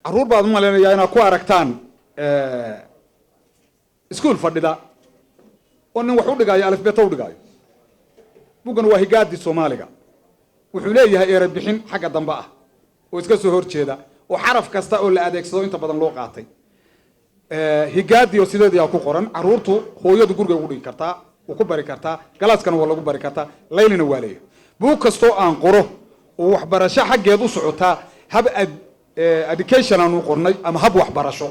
caruur baad u maleynayaa inaad ku aragtaan iskuul fadhida oo nin wax u dhigaayo alifbeeta u dhigaayo. buuggan waa higaadii Soomaaliga, wuxuu leeyahay eray bixin xagga dambe ah oo iska soo horjeeda oo xaraf kasta oo la adeegsado inta badan loo qaatay. higaadii oo sideedii ku qoran, caruurtu hooyadu guriga ugu dhigi kartaa, u ku bari kartaa, galaaskana waa lagu bari kartaa, laylina waa leeyahay. buug kastoo aan qoro oo waxbarasho xaggeed u socotaa hab education aanu qornay ama hab waxbarasho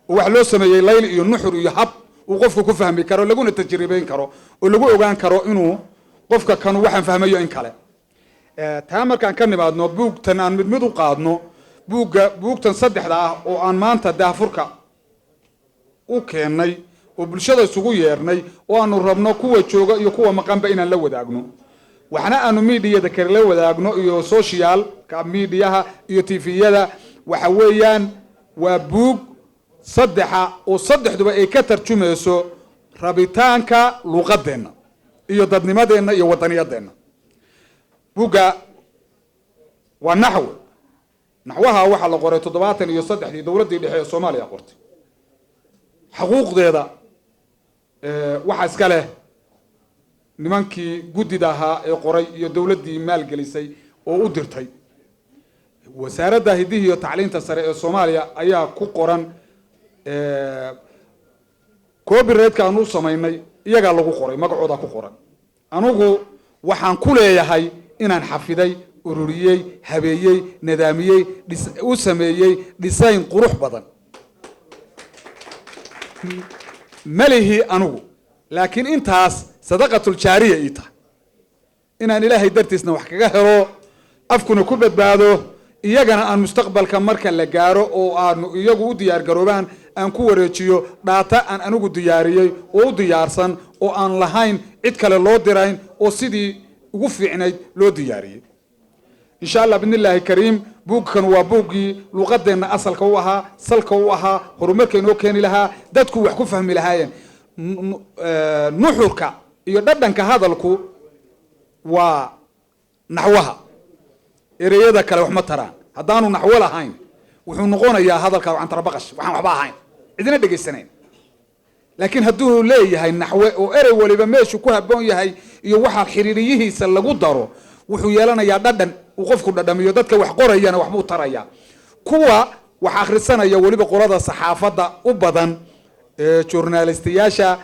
oo wax loo sameeyay layl iyo nuxur iyo hab uu qofku ku fahmi karo, laguna tajribeyn karo oo lagu ogaan karo inuu qofka kan waxaan fahmayo in kale. taa markaan ka nimaadno buugtan aan mid u qaadno, buugtan saddexda ah oo aan maanta daafurka u keenay oo bulshada isugu yeernay oo aanu rabno kuwa jooga iyo kuwa maqanba inaan la wadaagno. waxna aanu media-da kale la wadaagno iyo social ka media-ha iyo TV-yada. waxa weeyaan waa buug saddexa oo saddexduba ay ka tarjumayso rabitaanka luqadeena iyo dadnimadeena iyo wadaniyadeena. buugga waa naxwaha waxa la qoray 73 dawladii dhexe ee Soomaaliya qortay. xuquuqdeeda waxa iska leh nimankii guddida ahaa ee qoray iyo dawladii maalgelisay oo u dirtay. wasaaradda hidaha iyo tacliinta sare ee Soomaaliya ayaa ku qoran copyright-ka aanu sameynay iyaga lagu qoray, magacooda ku qoran. anigu waxaan ku leeyahay inaan xafiday, ururiyay, habeeyay, nidaamiyay, u sameeyay design qurux badan. malihi anigu laakiin intaas sadaqatul jaariya ita inaan ilaahay dartiisna wax kaga helo, afkuna ku badbaado, iyagana aan mustaqbalka marka la gaaro oo aanu iyagu u diyaar garoobaan aan ku wareejiyo data aan anigu diyaariyay oo u diyaarsan oo aan lahayn cid kale loo dirayn oo sidii ugu fiicnayd loo diyaariyay. insha Allah bidnillaahi kariim. buugkan waa buuggii luqadeena asalka u ahaa, salka u ahaa, horumarkeena oo keeni lahaa, dadku wax ku fahmi lahaayeen. nuxurka iyo dhadhanka hadalku waa naxwaha, ereyada kale wax ma taraan. haddaanu naxwo lahayn wuxuu noqonayaa hadalka aan tarbaqash waxaan waxba ahayn, cidina dhageysanayn. laakiin hadduu leeyahay naxwe oo erey waliba meeshu ku habboon yahay iyo waxa xiriiriyihiisa lagu daro, wuxuu yeelanayaa dhadhan uu qofku dhadhamiyo. dadka wax qorayana waxbuu taraya. kuwa wax akhrisanaya waliba qolada saxaafadda u badan ee journalistiyaasha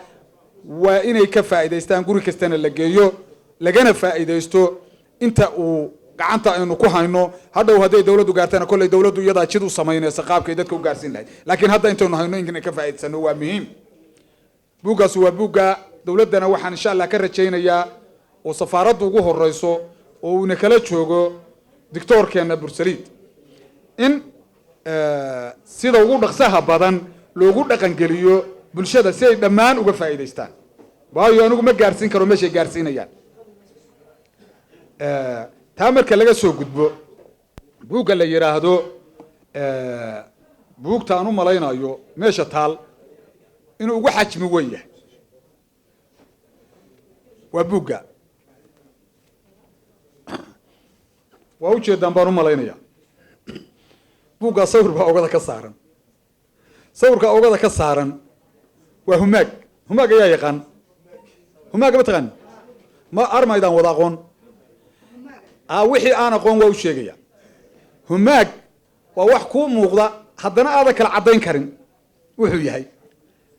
waa inay ka faa'iideystaan, guri kastana la geeyo, lagana faa'iideysto inta uu gacanta aynu ku hayno. hadhow hadday dawladdu gaartana kolley dawladdu iyadaa jid u samaynaysa qaabkay dadka u gaarsiin lahayd, laakiin hadda intaynu hayno in ka faa'iideysano waa muhiim. buuggaas waa buugga dawladdana waxaan insha Allah ka rajaynayaa oo safaaraddu ugu horeyso oo uu kala joogo dictorkeena Bursaliid in sida ugu dhaqsaha badan loogu dhaqan geliyo bulshada si ay dhammaan uga faa'iideystaan. waayo anigu ma gaarsiin karo meeshay gaarsiinayaan. taa marka laga soo gudbo, buugga la yiraahdo buugta aan u malaynayo meesha taal inuu ugu xajmi weyn yahay waa buugga. waa u jeedaan baan u malaynayaa. buugga sawir baa ogada ka saaran. sawirka ogada ka saaran waa humaag. humaag ayaa yaqaan. humaag ma taqaan? ma armaydaan wada aqoon? wixii aan aqoon waa u sheegaya. humaag waa wax kuu muuqda haddana aadan kala caddayn karin wuxuu yahay.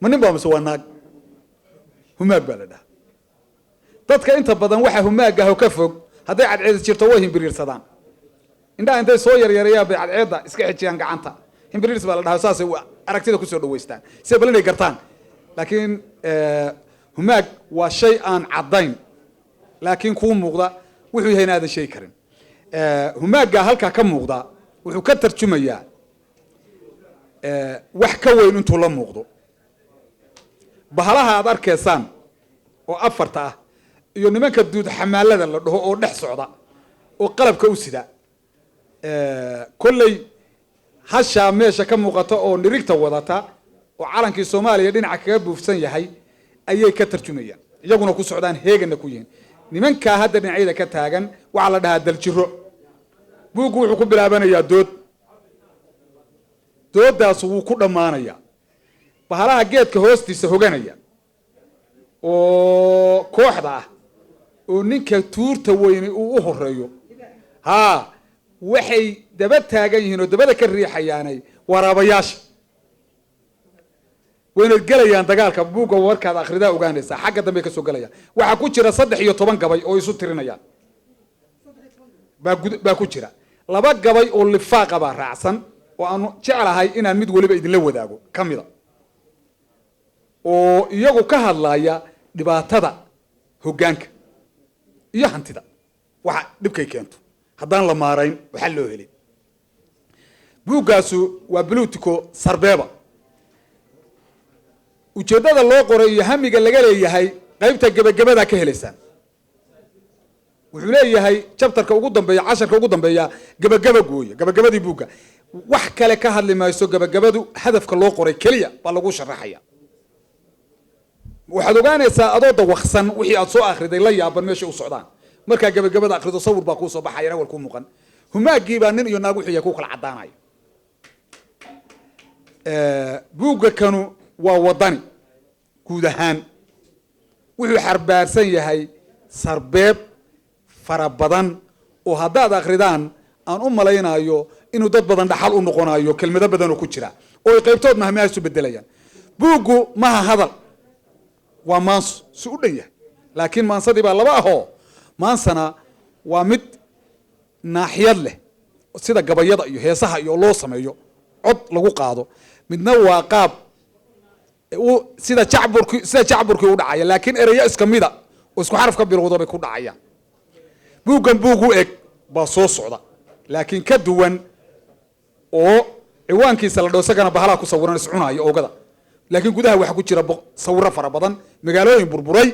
ma nin baa mise waa naag? humaag baa la dhahaa. dadka inta badan waxa humaag ah oo ka fog hadday cadceed jirto way himbiriirsadaan. indhaha intay soo yaryarayaan bay cadceedda iska xijiyaan gacanta. himbiriirs baa la dhahaa, saasay aragtida kusoo dhaweystaan si bal inay gartaan. laakiin humaag waa shay aan caddayn laakiin kuu muuqda wuxuu yahay inaadan shay karin. humaagga halkaa ka muuqda wuxuu ka tarjumayaa wax ka weyn intuu la muuqdo. bahalaha aad arkaysaan oo afarta ah iyo nimanka duud xamaalada la dhaho oo dhex socda oo qalabka u sida, kolley hashaa meesha ka muuqata oo nirigta wadata oo calankii Soomaaliya dhinaca kaga buufsan yahay ayay ka tarjumayaan, iyaguna ku socdaan heegana ku yihiin. nimanka hadda dhinacyada ka taagan waxa la dhahaa daljiro. buuggu wuxuu ku bilaabanayaa dood doodaas wuu ku dhammaanaya bahalaha geedka hoostiisa hoganaya oo kooxda ah oo ninka tuurta weyni uu u horeeyo waxay daba taagan yihiin oo dabada ka riixayaanay waraabayaasha wayna galayaan dagaalka buugga warkaad akhridaa ogaanaysaa xagga dambe ka soo galayaan waxaa ku jira 13 gabay oo isu tirinayaan baa ku jira 2 gabay oo lifaaqa baa raacsan oo aan jecelahay inaan mid waliba idinla wadaago kamida oo iyagu ka hadlaya dhibaatada hoggaanka iyo hantida waxa dhibkay keento haddaan la maarayn waxa loo helay buuggaasu waa Politico Sarbeeba ujeedada loo qoray iyo hamiga laga leeyahay qaybta gabagabada ka helaysaan wuxuu leeyahay chapterka ugu dambeeya 10ka ugu dambeeya gabagaba gooya gabagabadii buugga wax kale ka hadli mayso gabagabadu hadafka loo qoray kaliya baa lagu sharaxaya waxaad ogaanaysaa adoo dawaqsan wixii aad soo akhriday la yaaban meesha u socdaan marka gabagabada akhrido sawir baa ku soo baxaya wal ku muuqan humaagii baa nin iyo naag wixii ku kala cadaanayo buugga kanu waa wadani guud ahaan wuxuu xarbaarsan yahay sarbeeb fara badan oo haddaad akhridaan aan u malaynayo inuu dad badan dhaxal u noqonayo kelmado badan oo ku jira oo ay qaybtood mahmaha isu bedelayaan buuggu maha hadal waa maanso si u dhan yahay laakiin maansadii baa laba ahoo maansana waa mid naaxiyad leh sida gabayada iyo heesaha iyo loo sameeyo cod lagu qaado midna waa qaab sida jacburkii u dhacaya laakiin eraya iska mida oo isku xaraf ka bilowdo bay ku dhacayaan buuggan buugu eg baa soo socda laakiin ka duwan oo ciwaankiisa la dhoosagana bahalaha ku sawiran iscunaayo oogada laakiin gudaha waxa ku jira sawirro fara badan magaalooyin burburay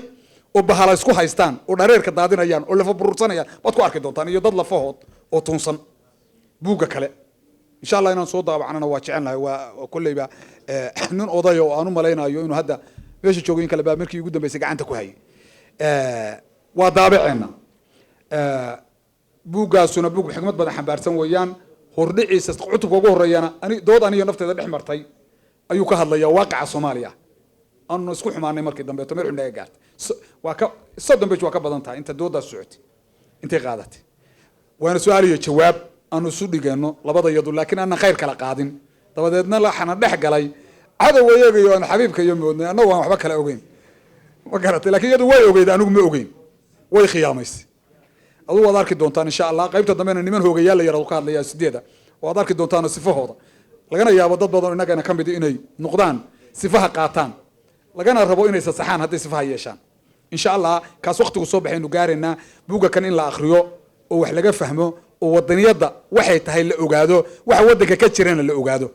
oo bahala isku haystaan oo dhareerka daadinayaan oo lafa burursanayaan baad ku arki doontaan iyo dad lafahood oo tuunsan buugga kale insha Allah inaan soo daabacnana waa jecelnahay waa kullayba nin oday oo aanu malaynayo inuu hadda meesha joogin kale baa markii ugu dambeysay gacanta ku hayay waa daabaceena buuggaasuna buug xigmad badan xambaarsan weeyaan hordhiciisa cutubka ugu horeeyana dood aniyo nafteeda dhex martay ayuu ka hadlayaa waaqaca Soomaaliya aanu isku xumaanay markii dambe to meel xun dhaga gaartay waa ka soddon bej waa ka badan tahay inta dooda socotay intay qaadatay waana su'aal iyo jawaab aanu isu dhigano labada yadu laakiin aan khayr kala qaadin dabadeedna la xana dhex galay cadow wayeegayo aan xabiibka iyo moodnay annagu waan waxba kala ogeyn ma garatay laakiin yadu way ogeyd anigu ma ogeyn way khiyaamaysay aduu waad arki doontaan insha Allah qaybta dambena niman hoogayaal la yaraado ka hadlaya sideeda waad arki doontaan sifahooda lagana yaabo dad badan inagana kamid inay noqdaan sifaha qaataan lagana rabo inay saxaan haday sifaha yeeshaan insha Allah kaas waqtigu soo baxaynu gaarina buuga kan in la akhriyo oo wax laga fahmo oo wadaniyada waxay tahay la ogaado waxa wadanka ka jirana la ogaado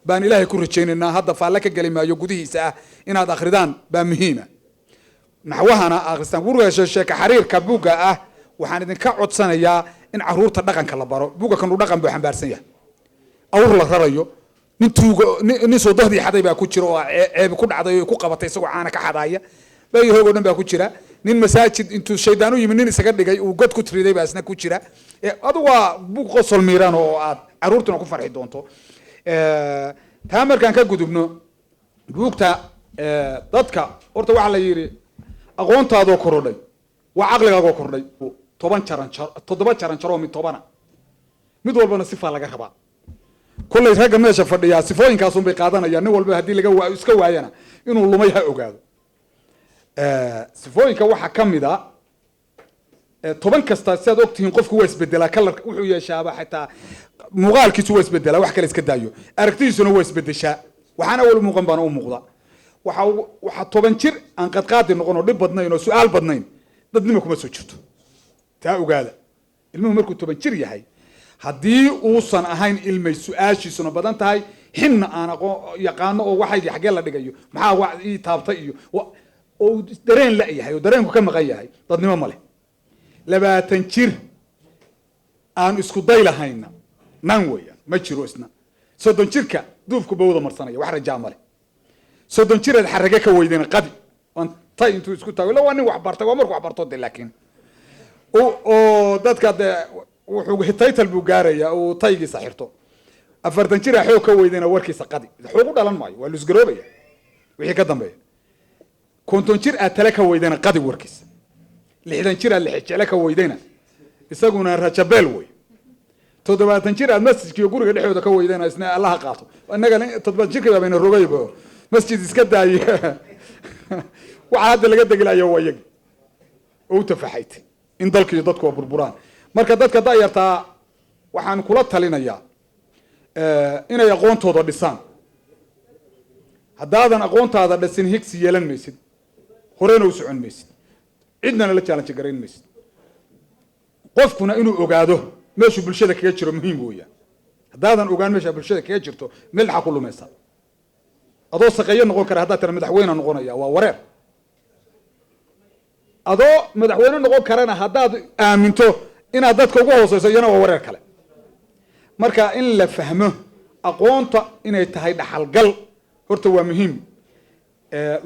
baan ilaahay ku rajaynaynaa hadda faala ka galimaayo gudihiisa ah inaad akhridaan baa muhiima naxwahana akhristaan guriga sheeka xariirka buuga ah waxaan idinka codsanayaa in caruurta dhaqanka la baro buuga kan uu dhaqan buu xambaarsan yahay awr la rarayo nin soo dahdii xaday baa ku jira oo ceeb ku dhacday oo ku qabatay isagoo caana ka xadaaya bay hoogo dhan baa ku jira nin masaajid intuu shaydaan u yimi nin isaga dhigay uu god ku tiriday baa isna ku jira adu waa buug qosol miiraan oo aad caruurtuna ku farxi doonto taa markaan ka gudubno buugta dadka horta waxa la yiri aqoontaadoo korodhay waa caqligaagoo kordhay 7 jaran jaro mid 10 mid walbana sifa laga rabaa kullay ragga meesha fadhiya sifooyinkaas un bay qaadanayaan nin walba hadii laga iska waayana inuu lumay ha ogaado sifooyinka waxa kamida 10 kasta sidaad ogtihiin qofku waa isbedelaa kalarka wuxuu yeeshaaba xitaa muuqaalkiisu waa isbedelaa wax kale iska daayo aragtiisuna waa isbedeshaa waxaana wal muuqan baan u muuqda waxa 10 jir aan qadqaadi noqon oo dhib badnayn oo su'aal badnayn dadnimo kuma soo jirto taa ogaada ilmuhu markuu 10 jir yahay haddii uusan ahayn ilmay su'aashiisuna badan tahay xinna aan yaqaano oo waxaygi xagee la dhigayo maxaa wax ii taabtay iyo oo dareen la yahay oo dareenku ka maqan yahay dadnimo ma leh 20 jir aan isku day lahayna nan weeyaan ma jiro isna 30 jirka duufku bawda marsanaya wax rajaa ma leh 30 jir aad xaraga ka weydina qadi waan tay intuu isku tago la waa nin wax bartay waa markuu wax barto laakiin oo dadka wuxuu title buu gaaraya oo taygi saxirto afartan jir xoog ka weydana warkiisa qadi xoog u dhalan maayo waa lusgaroobaya wixii ka dambeeya konton jir aad tala ka weydana qadi warkiisa lixdan jir aad lixjecele ka weydana isaguna rajabeel wey toddobaatan jir aad masjidkiiyo guriga dhexdooda ka weydana isna allaha qaato innaga toddobaatan jirka baa bayna rogayba masjid iska daaye waxaa hadda laga degilayo waa iyagi oo u tafaxaytay in dalkiiyo dadku waa burburaan marka dadka da'yartaa waxaan kula talinayaa inay aqoontooda dhisaan haddaadan aqoontaada dhisin higsi yeelan maysid horena u socon maysid cidnana la challenge garayn maysid qofkuna inuu ogaado meeshuu bulshada kaga jiro muhiim weeyaan haddaadan ogaan meesha bulshada kaga jirto meel dhaxa ku lumaysaa adoo saqeeyo noqon kara haddaad tira madaxweyne noqonaya waa wareer adoo madaxweyne noqon karana haddaad aaminto inaad dadka ugu hooseyso iyana waa wareer kale marka in la fahmo aqoonta inay tahay dhaxalgal horta waa muhiim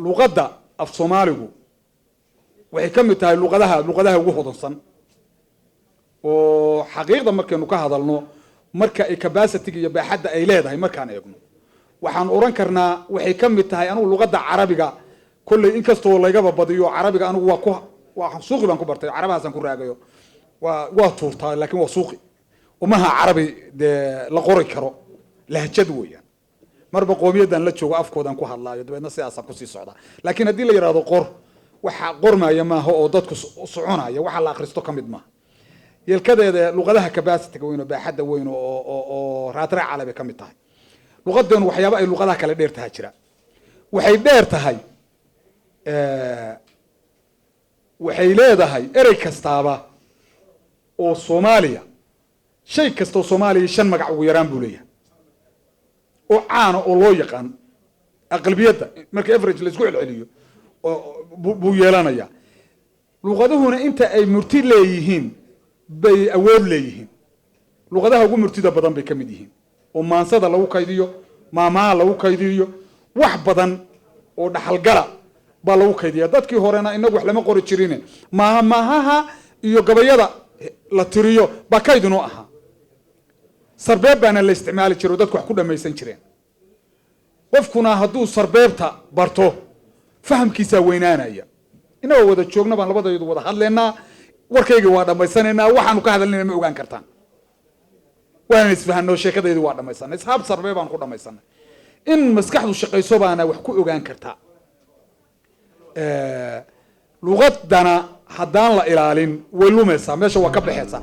luqadda af Soomaaligu waxay ka mid tahay luqadaha ugu hodansan oo xaqiiqda markaynu ka hadalno marka ay capacity iyo baaxadda ay leedahay markaan eegno waxaan oran karnaa waxay ka mid tahay anigu luqadda carabiga kullay inkastoo laga badiyo carabiga anigu waa suuqi baan ku bartay carabahaasan ku raagayo waa tuurtaa laakiin waa suuqi umaha carabi la qori karo lahjad weeyaan marba qoomiyadan la joogo afkoodan ku hadlaayo dabeedna sidaasaan kusii socdaa laakiin haddii la yidhaahdo qor waxa qormaya maaha oo dadku soconaya waxa la akhristo ka mid maaha yelkadeeda luqadaha capacity-ga weyn oo baaxadda weyn oo raadraac calabi ka mid tahay luqadeenu waxyaabo ay luqadaha kale dheer tahay jira waxay dheer tahay waxay leedahay erey kastaaba oo Soomaaliya shay kasta oo Soomaaliya shan magac ugu yaraan buu leeyahay oo caano oo loo yaqaan aqlabiyada marka average la isku celceliyo buu yeelanaya luqaduhuna inta ay murti leeyihiin bay awood leeyihiin luqadaha ugu murtida badan bay kamid yihiin oo maansada lagu kaydiyo maamaha lagu kaydiyo wax badan oo dhaxalgala baa lagu kaydiya dadkii horena inagu wax lama qori jirin maamaha iyo gabayada la tiriyo ba kaydino aha sarbeebana la isticmaali jiro dadku wax ku dhamaysan jireen qofkuna hadduu sarbeebta barto fahamkiisa weynaanaya inoo wada joogna baan labadaydu wada hadleena warkayga waa dhamaysanayna waxaanu ka hadalnayna ma ogaan kartaan waan isfahanno sheekadaydu waa dhamaysanay asxaab sarbeeb baan ku dhamaysanay in maskaxdu shaqayso baana wax ku ogaan kartaa luqadana haddaan la ilaalin way lumaysaa meesha waa ka baxaysaa